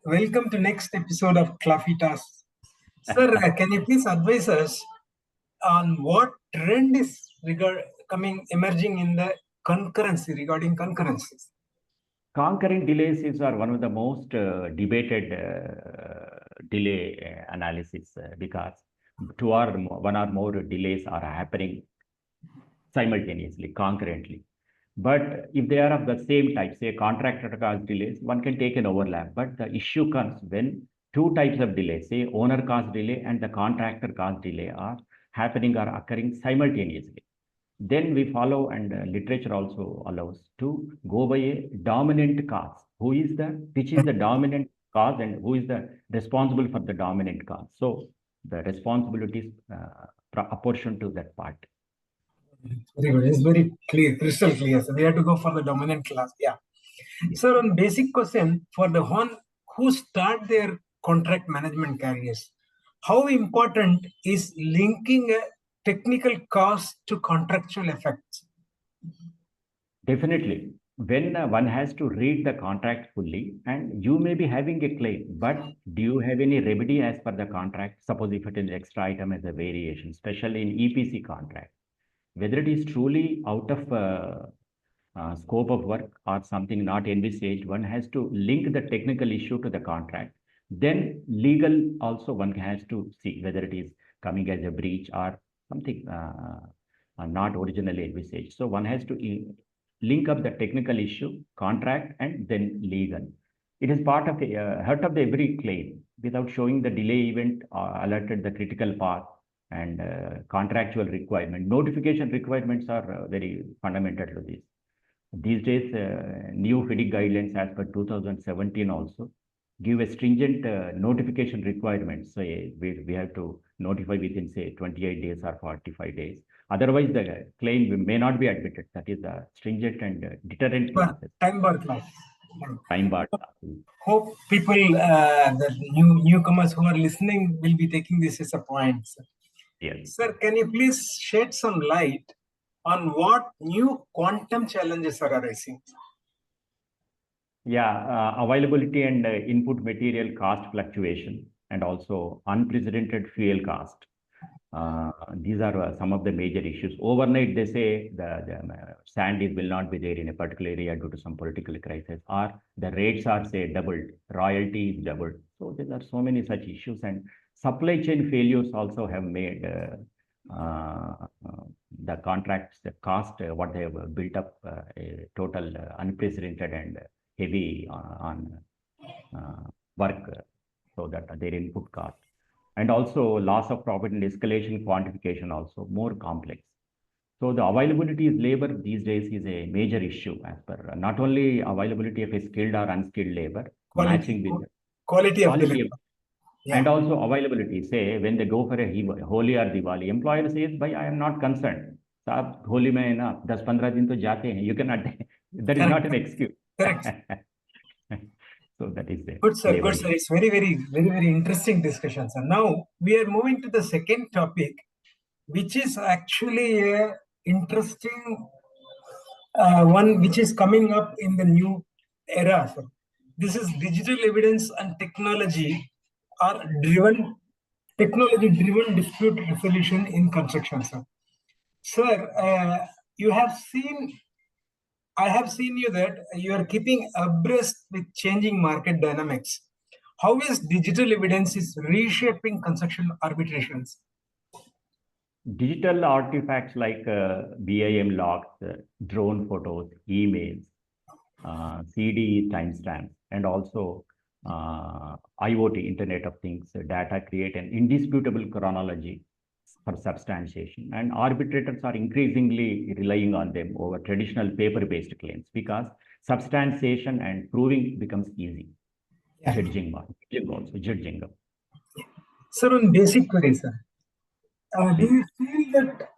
Welcome to next episode of CLAFI Talks. Sir, can you please advise us on what trend is emerging in the concurrency regarding concurrencies? Concurrent delays are one of the most debated delay analysis because one or more delays are happening simultaneously, concurrently. But if they are of the same type, say contractor caused delays, one can take an overlap. But the issue comes when two types of delays, say owner caused delay and the contractor caused delay are happening or occurring simultaneously. Then we follow, and literature also allows to go by a dominant cause. Which is the dominant cause and who is the responsible for the dominant cause? So the responsibility is apportioned to that part. Very good. It's very clear, crystal clear. So we have to go for the dominant class. Yeah. So on basic question for the one who start their contract management careers, how important is linking a technical cause to contractual effects? Definitely. When one has to read the contract fully, and you may be having a claim, but do you have any remedy as per the contract? Suppose if it is extra item as a variation, especially in EPC contract, whether it is truly out of scope of work or something not envisaged, one has to link the technical issue to the contract. Then legal also one has to see whether it is coming as a breach or something not originally envisaged. So one has to link up the technical issue, contract, and then legal. It is part of the heart of the every claim. Without showing the delay event alerted the critical path and contractual requirement. Notification requirements are very fundamental to this. These days, new FIDIC guidelines as per 2017 also give a stringent notification requirements. So we have to notify within, say, 28 days or 45 days. Otherwise, the claim may not be admitted. That is a stringent and deterrent clauses. Time bar clause. Time bar. Hope people, the newcomers who are listening will be taking this as a point. Sir. Yes. Sir, can you please shed some light on what new quantum challenges are arising? Yeah, availability and input material cost fluctuation, and also unprecedented fuel cost. These are some of the major issues. Overnight, they say the sand will not be there in a particular area due to some political crisis, or the rates are, say, doubled, royalty is doubled. So there are so many such issues, and supply chain failures also have made the contracts, the cost, what they have built up, a total unprecedented and heavy on work, so that their input cost. And also loss of profit and escalation quantification also more complex. So the availability of labor these days is a major issue as per not only availability of a skilled or unskilled labor, matching with quality of the labor. Yeah. And also availability. Say when they go for a Holi or Diwali, employer says, "Bhai, I am not concerned. Saab, Holi mein na 10-15 din to jate hain. You cannot." That is not an excuse. Correct. So that is the good, sir. Good, sir. It's very interesting discussion, sir. Now we are moving to the second topic, which is actually a interesting one, which is coming up in the new era, sir. This is digital evidence and technology technology-driven dispute resolution in construction, sir. Sir, I have seen you that you are keeping abreast with changing market dynamics. How is digital evidence is reshaping construction arbitrations? Digital artifacts like BIM logs, drone photos, emails, CD timestamps, and also IoT, Internet of Things, data create an indisputable chronology for substantiation. And arbitrators are increasingly relying on them over traditional paper-based claims because substantiation and proving becomes easy. Yeah. Judging. Sir, on basic query, sir, do you feel that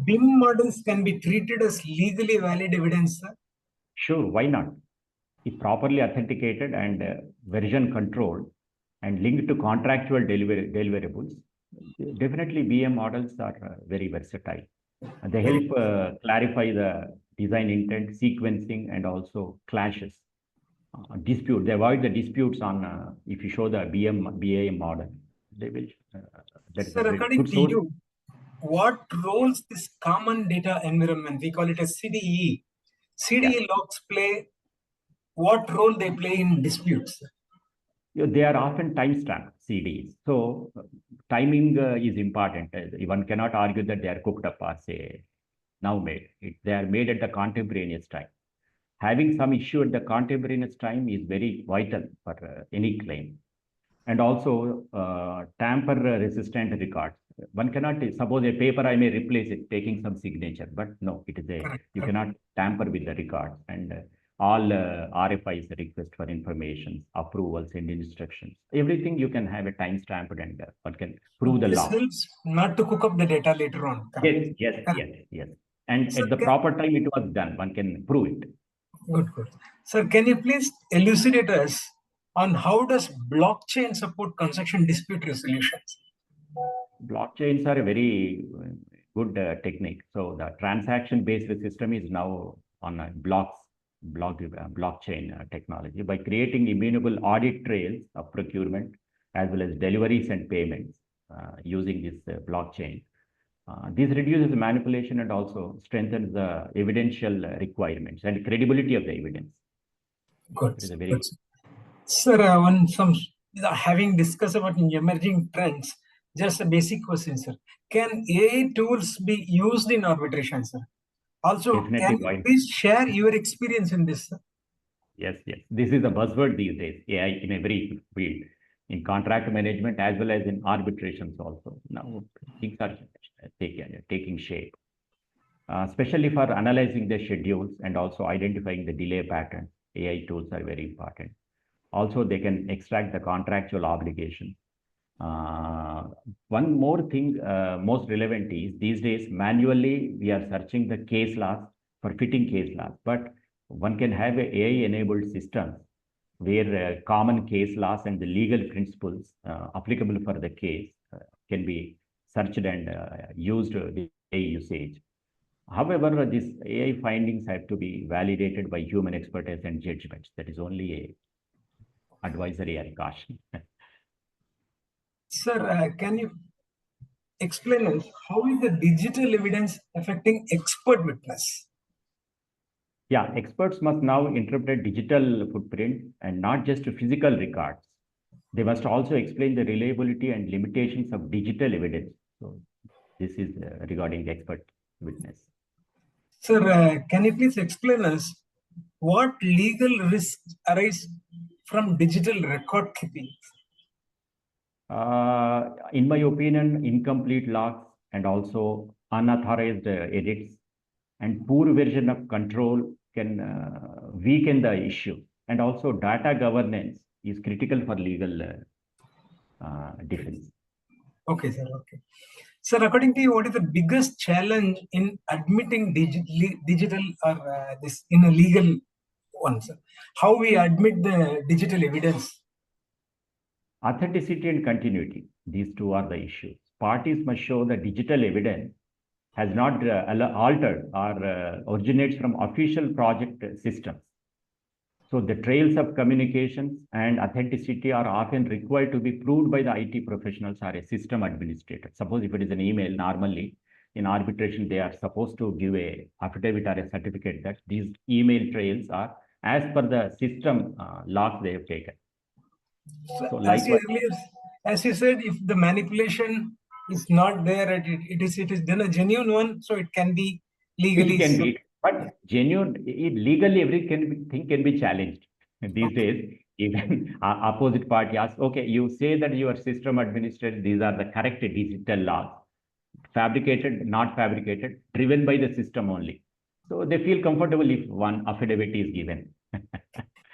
BIM models can be treated as legally valid evidence, sir? Sure, why not? If properly authenticated and version controlled and linked to contractual deliverables, definitely BIM models are very versatile. They help clarify the design intent, sequencing, and also clashes. dispute. They avoid the disputes on, if you show the BAM model, they will, that is a Sir, very according good to source. you, what roles this common data environment, we call it as CDE, Yeah. CDE logs play, what role they play in disputes? They are often timestamped CDs. So timing is important. One cannot argue that they are cooked up or say now made. They are made at the contemporaneous time. Having some issue at the contemporaneous time is very vital for any claim. And also tamper resistant records. One cannot, suppose a paper, I may replace it, taking some signature, but no, it is Correct, you correct. cannot tamper with the records. And all RFIs, request for information, approvals and instructions, everything you can have a time stamped and one can prove the This law. helps not to cook up the data later on. Correct. Yes, yes, Correct. yes, yes. And Sir, at the proper time it was done, one can prove it. good, good. Sir, can you please elucidate us on how does blockchain support construction dispute resolutions? Blockchains are a very good technique. So the transaction-based system is now on blockchain technology. By creating immutable audit trails of procurement as well as deliveries and payments using this blockchain. This reduces manipulation and also strengthens the evidential requirements and credibility of the evidence. Good. It is a very Good. Sir, having discussed about emerging trends, just a basic question, sir. Can AI tools be used in arbitration, sir? Also, definitely can you why. please share your experience in this, sir? Yes, yes. This is the buzzword these days, AI in every field, in contract management as well as in arbitrations also. Now things are taking shape, especially for analyzing the schedules and also identifying the delay patterns. AI tools are very important. Also, they can extract the contractual obligation. One more thing, most relevant is these days manually we are searching the case laws for fitting case laws, but one can have a AI-enabled system where common case laws and the legal principles applicable for the case can be searched and used with AI usage. However, these AI findings have to be validated by human expertise and judgments. That is only a advisory and caution. Sir, can you explain us how is the digital evidence affecting expert witness? Yeah, experts must now interpret digital footprint and not just physical records. They must also explain the reliability and limitations of digital evidence. So this is regarding the expert witness. Sir, can you please explain us what legal risks arise from digital record keeping? In my opinion, incomplete logs and also unauthorized edits and poor version of control can weaken the issue. And also data governance is critical for legal defense. Okay, sir. Okay. Sir, according to you, what is the biggest challenge in admitting digital or this in a legal one, sir? How we admit the digital evidence? Authenticity and continuity, these two are the issues. Parties must show that digital evidence has not altered or originates from official project systems. So the trails of communications and authenticity are often required to be proved by the IT professionals or a system administrator. Suppose if it is an email, normally in arbitration, they are supposed to give a affidavit or a certificate that these email trails are as per the system logs they have taken. So likewise, As you said, if the manipulation is not there, it is then a genuine one, so it can be legally. it can be, but genuine, legally everything can be challenged. These days, even opposite party asks, okay, you say that your system administrator, these are the correct digital laws, fabricated, not fabricated, driven by the system only. So they feel comfortable if one affidavit is given.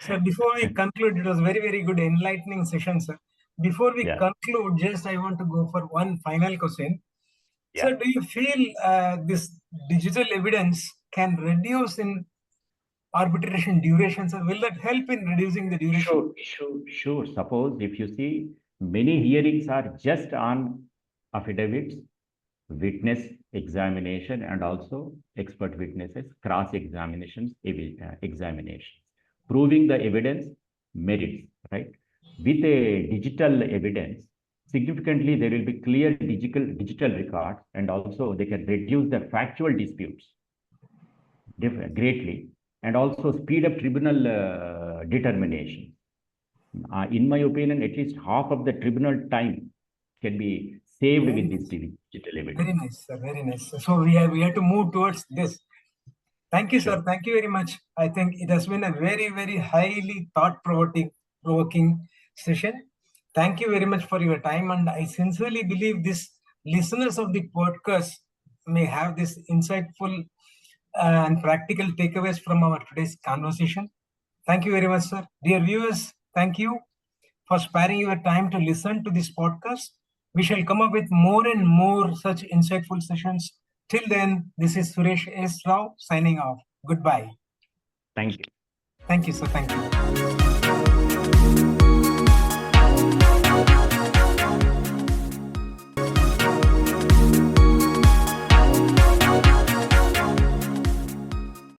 So before we conclude, it was very, very good enlightening session, sir. Before we Yeah, conclude, just I want to go for one final question. yeah. Sir, do you feel this digital evidence can reduce in arbitration duration, sir? Will that help in reducing the duration? Sure, sure, sure. Suppose if you see many hearings are just on affidavits, witness examination, and also expert witnesses, cross examinations, examinations. proving the evidence merits, right? With a digital evidence, significantly there will be clear digital records, and also they can reduce the factual disputes greatly, and also speed up tribunal determination. In my opinion, at least half of the tribunal time can be saved with this digital evidence. Very nice, sir. Very nice. So we have to move towards this. Thank you, sir. Thank you very much. I think it has been a very, very highly thought-provoking session. Thank you very much for your time. And I sincerely believe this listeners of the podcast may have this insightful and practical takeaways from our today's conversation. Thank you very much, sir. Dear viewers, thank you for sparing your time to listen to this podcast. We shall come up with more and more such insightful sessions. Till then, this is Suresh S. Rao signing off. Goodbye. Thank you. Thank you, sir. Thank you.